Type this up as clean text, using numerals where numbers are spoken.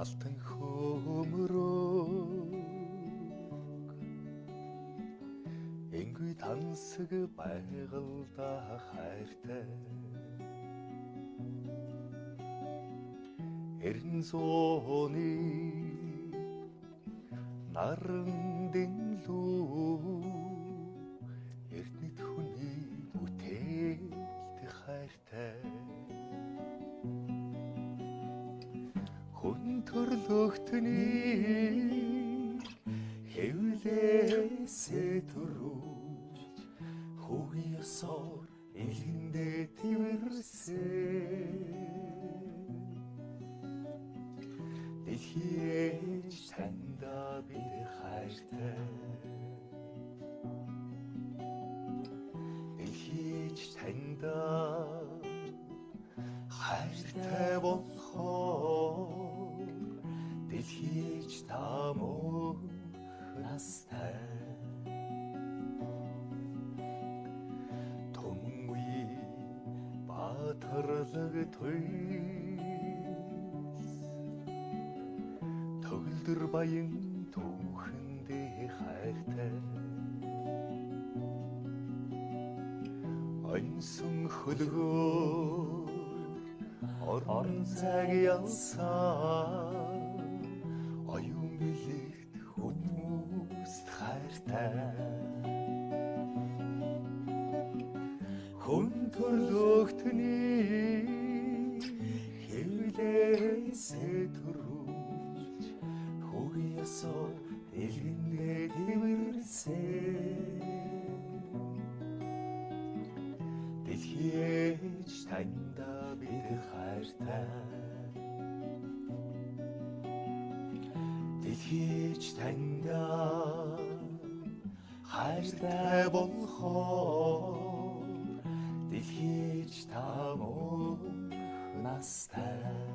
алтан хөмрөг энгүй тансаг байгальда хайртай эрен зууны наран дэнлүү эрдэнэт хүний бүтээлт хайртай хүн төрлөختний хэвлээсээ төрүүлж хүүгийн ёсоор илгэндээ тэрвэрсэн дэлхийж танда бид хайртай дэлхийж танда хайртай болохоор дэлхийж та мөн настай томгүй баатарлаг туйс төгөлдөр баян түүхэндээ хайртай онсон хөлгөөр орон цаг ялсан оюун билэгт хүмүүст хайртай хүн төрлөختний хэвлээсээ төрүүлж хүүгийн ёсоор илгэндээ тэрвэрсэн дэлхийж танда бид хайртай дэлхийж танда хайртай болохоор